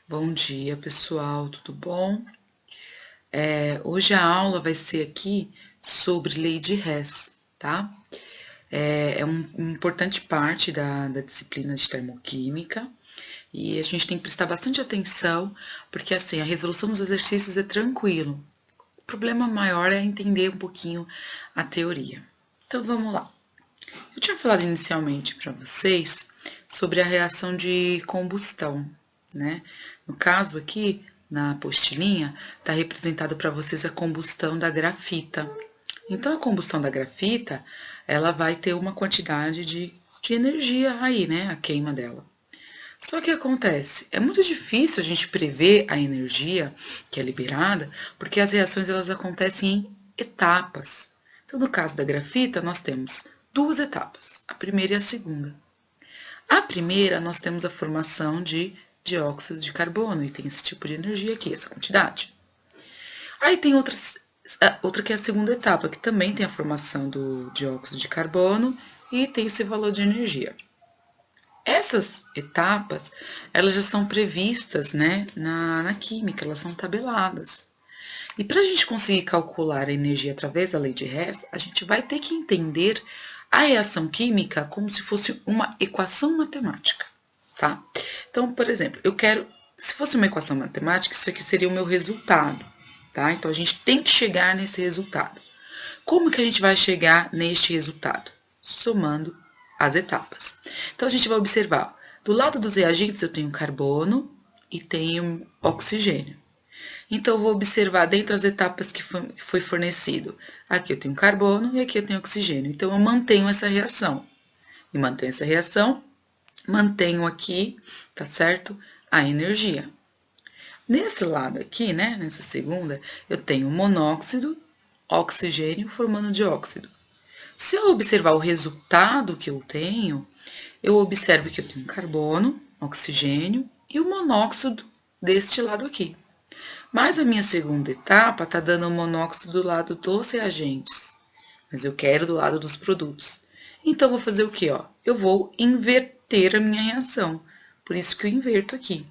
Bom dia, pessoal, tudo bom? Hoje a aula vai ser aqui sobre lei de Hess, tá? É uma importante parte da disciplina de termoquímica e a gente tem que prestar bastante atenção, porque assim, a resolução dos exercícios é tranquilo. O problema maior é entender um pouquinho a teoria. Então vamos lá. Eu tinha falado inicialmente para vocês sobre a reação de combustão, né? No caso aqui, na apostilinha, está representado para vocês a combustão da grafita. Então, a combustão da grafita, ela vai ter uma quantidade de energia aí, né? A queima dela. Só que acontece, é muito difícil a gente prever a energia que é liberada, porque as reações elas acontecem em etapas. Então, no caso da grafita, nós temos duas etapas, a primeira e a segunda. A primeira, nós temos a formação de dióxido de carbono, e tem esse tipo de energia aqui, essa quantidade. Aí tem outra que é a segunda etapa, que também tem a formação do dióxido de carbono e tem esse valor de energia. Essas etapas, elas já são previstas, né, na química, elas são tabeladas. E para a gente conseguir calcular a energia através da lei de Hess, a gente vai ter que entender a reação química como se fosse uma equação matemática, tá? Então, por exemplo, se fosse uma equação matemática, isso aqui seria o meu resultado, tá? Então, a gente tem que chegar nesse resultado. Como que a gente vai chegar neste resultado? Somando as etapas. Então, a gente vai observar, do lado dos reagentes eu tenho carbono e tenho oxigênio. Então, eu vou observar dentro das etapas que foi fornecido. Aqui eu tenho carbono e aqui eu tenho oxigênio. Então, eu mantenho essa reação. E mantenho essa reação, mantenho aqui, tá certo? A energia. Nesse lado aqui, né, nessa segunda, eu tenho monóxido, oxigênio formando dióxido. Se eu observar o resultado que eu tenho, eu observo que eu tenho carbono, oxigênio e o monóxido deste lado aqui. Mas a minha segunda etapa está dando o monóxido do lado dos reagentes, mas eu quero do lado dos produtos. Então, vou fazer o quê? Eu vou inverter a minha reação, por isso que eu inverto aqui.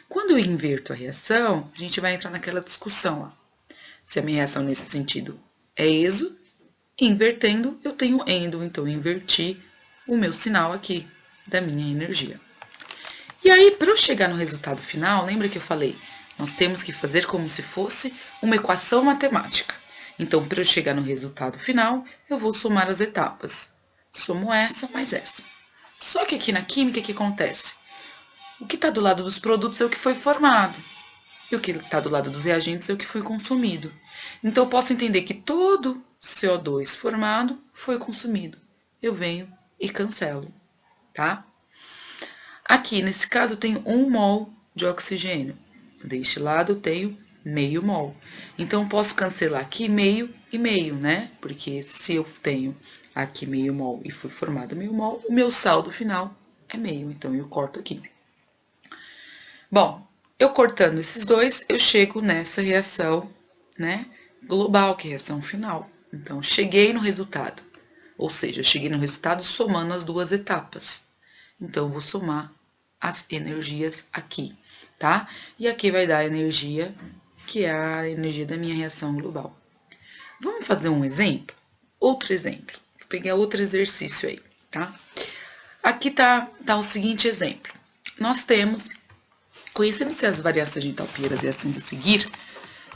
Quando eu inverto a reação, a gente vai entrar naquela discussão, se a minha reação nesse sentido é exo, invertendo, eu tenho endo, então eu inverti o meu sinal aqui da minha energia. E aí, para eu chegar no resultado final, lembra que eu falei, nós temos que fazer como se fosse uma equação matemática. Então, para eu chegar no resultado final, eu vou somar as etapas. Somo essa mais essa. Só que aqui na química, o que acontece? O que está do lado dos produtos é o que foi formado. E o que está do lado dos reagentes é o que foi consumido. Então, eu posso entender que todo CO2 formado foi consumido. Eu venho e cancelo, tá? Aqui, nesse caso, eu tenho 1 mol de oxigênio. Deste lado, eu tenho meio mol. Então, eu posso cancelar aqui meio e meio, né? Porque se eu tenho aqui meio mol e foi formado meio mol, o meu saldo final é meio. Então, eu corto aqui. Bom, eu cortando esses dois, eu chego nessa reação, né, global, que é a reação final. Então, cheguei no resultado. Ou seja, eu cheguei no resultado somando as duas etapas. Então, eu vou somar as energias aqui, tá? E aqui vai dar a energia, que é a energia da minha reação global. Vamos fazer um exemplo? Outro exemplo. Vou pegar outro exercício aí, tá? Aqui tá o seguinte exemplo. Nós temos, conhecendo-se as variações de entalpia das reações a seguir,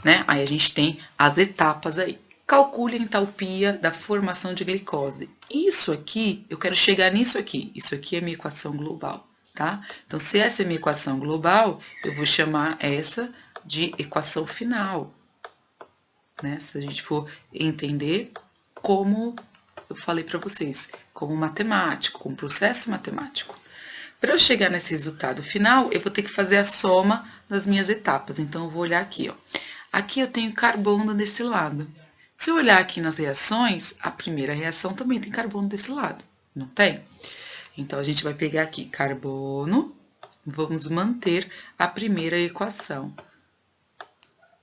né? Aí a gente tem as etapas aí. Calcule a entalpia da formação de glicose. Isso aqui, eu quero chegar nisso aqui. Isso aqui é minha equação global, tá? Então, se essa é minha equação global, eu vou chamar essa de equação final, né? Se a gente for entender como eu falei para vocês, como matemático, como processo matemático. Para eu chegar nesse resultado final, eu vou ter que fazer a soma das minhas etapas. Então, eu vou olhar aqui, ó. Aqui eu tenho carbono desse lado. Se eu olhar aqui nas reações, a primeira reação também tem carbono desse lado, não tem? Então, a gente vai pegar aqui carbono, vamos manter a primeira equação.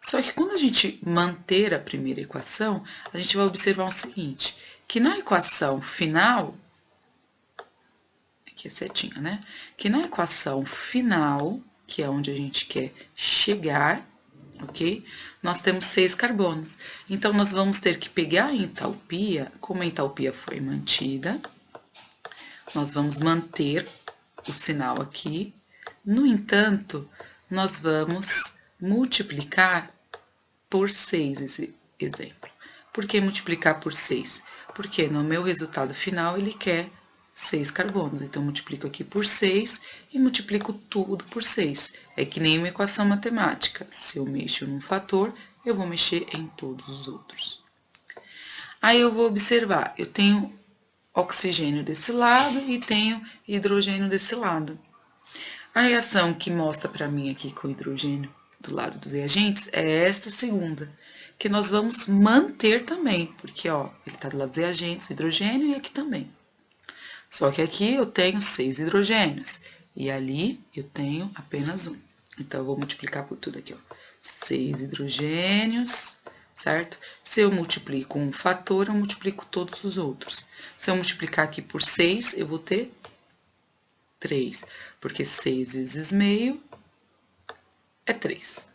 Só que quando a gente manter a primeira equação, a gente vai observar o seguinte, que na equação final, aqui é setinha, né? Que na equação final, que é onde a gente quer chegar, ok? Nós temos 6 carbonos. Então, nós vamos ter que pegar a entalpia, como a entalpia foi mantida, nós vamos manter o sinal aqui. No entanto, nós vamos multiplicar por 6 esse exemplo. Por que multiplicar por 6? Porque no meu resultado final ele quer 6 carbonos. Então, multiplico aqui por 6 e multiplico tudo por 6. É que nem uma equação matemática. Se eu mexo num fator, eu vou mexer em todos os outros. Aí eu vou observar, eu tenho oxigênio desse lado e tenho hidrogênio desse lado. A reação que mostra para mim aqui com o hidrogênio do lado dos reagentes é esta segunda, que nós vamos manter também, porque ó, ele está do lado dos reagentes, o hidrogênio, e aqui também. Só que aqui eu tenho 6 hidrogênios, e ali eu tenho apenas um. Então, eu vou multiplicar por tudo aqui, ó. 6 hidrogênios, certo? Se eu multiplico um fator, eu multiplico todos os outros. Se eu multiplicar aqui por 6, eu vou ter 3, porque 6 vezes meio é 3.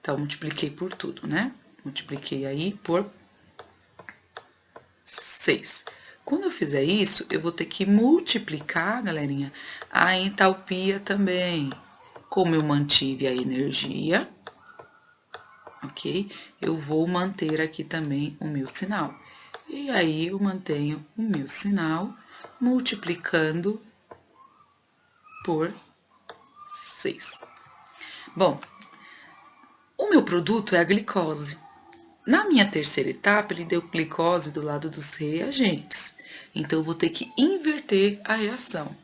Então, multipliquei por tudo, né? Multipliquei aí por 6. Quando eu fizer isso, eu vou ter que multiplicar, galerinha, a entalpia também. Como eu mantive a energia, ok? Eu vou manter aqui também o meu sinal. E aí, eu mantenho o meu sinal multiplicando por 6. Bom, o meu produto é a glicose. Na minha terceira etapa, ele deu glicose do lado dos reagentes. Então, eu vou ter que inverter a reação.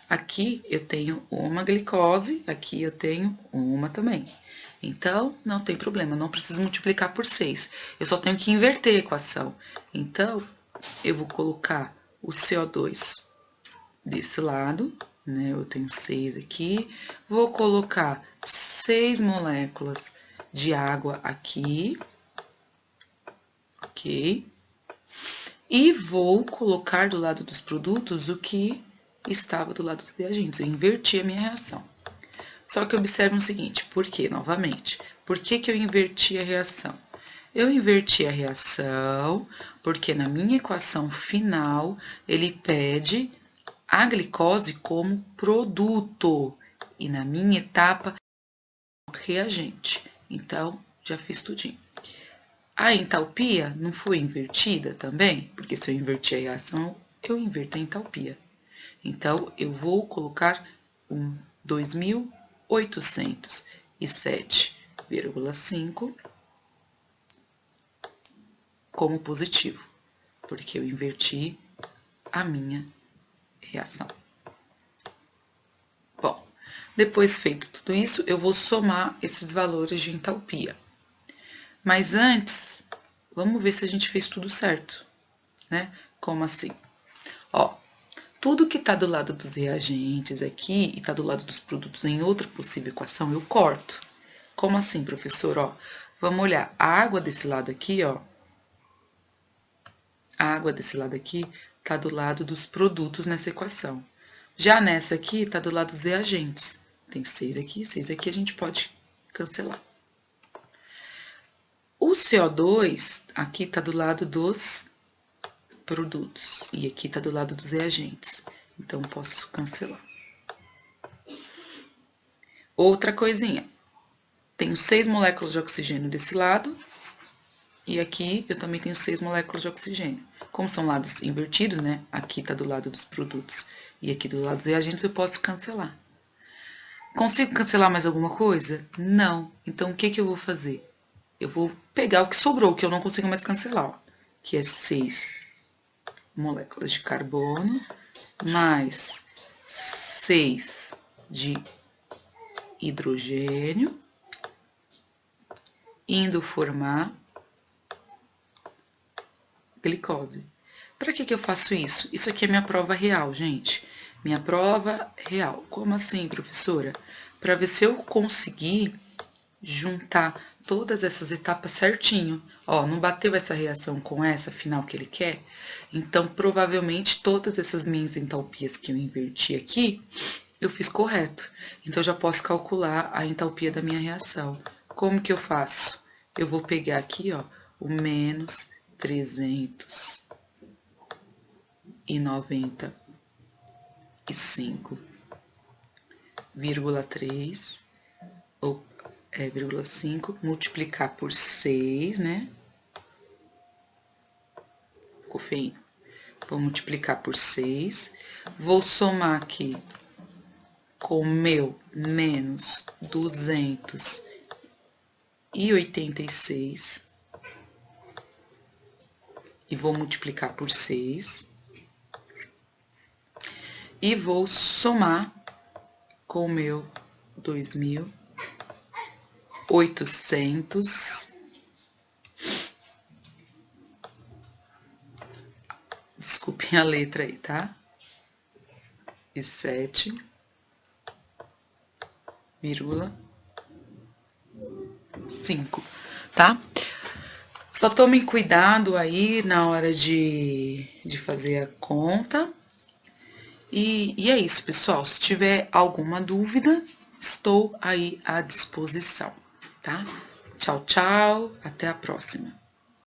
Aqui eu tenho uma glicose, aqui eu tenho uma também. Então, não tem problema, não preciso multiplicar por 6. Eu só tenho que inverter a equação. Então, eu vou colocar o CO2 desse lado, né? Eu tenho 6 aqui. Vou colocar 6 moléculas de água aqui. Ok? E vou colocar do lado dos produtos o que estava do lado dos reagentes. Eu inverti a minha reação. Só que observe o seguinte, por quê? Novamente, por que eu inverti a reação? Eu inverti a reação porque na minha equação final, ele pede a glicose como produto. E na minha etapa, reagente. Então, já fiz tudinho. A entalpia não foi invertida também? Porque se eu invertir a reação, eu inverto a entalpia. Então, eu vou colocar um 2.807,5 como positivo, porque eu inverti a minha reação. Bom, depois feito tudo isso, eu vou somar esses valores de entalpia. Mas antes, vamos ver se a gente fez tudo certo, né? Como assim? Ó, tudo que tá do lado dos reagentes aqui e tá do lado dos produtos em outra possível equação, eu corto. Como assim, professor? Ó, vamos olhar. A água desse lado aqui, ó. A água desse lado aqui tá do lado dos produtos nessa equação. Já nessa aqui, tá do lado dos reagentes. Tem 6 aqui, a gente pode cancelar. O CO2 aqui tá do lado dos produtos e aqui tá do lado dos reagentes. Então, posso cancelar. Outra coisinha. Tenho 6 moléculas de oxigênio desse lado e aqui eu também tenho 6 moléculas de oxigênio. Como são lados invertidos, né? Aqui tá do lado dos produtos e aqui do lado dos reagentes, eu posso cancelar. Consigo cancelar mais alguma coisa? Não. Então, o que eu vou fazer? Eu vou pegar o que sobrou, que eu não consigo mais cancelar, ó, que é 6 moléculas de carbono, mais 6 de hidrogênio, indo formar glicose. Para que eu faço isso? Isso aqui é minha prova real, gente. Minha prova real. Como assim, professora? Para ver se eu conseguir juntar todas essas etapas certinho. Ó, não bateu essa reação com essa final que ele quer? Então, provavelmente, todas essas minhas entalpias que eu inverti aqui, eu fiz correto. Então, eu já posso calcular a entalpia da minha reação. Como que eu faço? Eu vou pegar aqui, ó, o menos 395,3 ou 0,5 multiplicar por 6, né? Ficou feio. Vou multiplicar por 6. Vou somar aqui com o meu menos 286. E vou multiplicar por 6. E vou somar com o meu 2.800. Desculpem a letra aí, tá? E 7,5, tá? Só tomem cuidado aí na hora de fazer a conta. E é isso, pessoal. Se tiver alguma dúvida, estou aí à disposição, tá? Tchau, tchau. Até a próxima.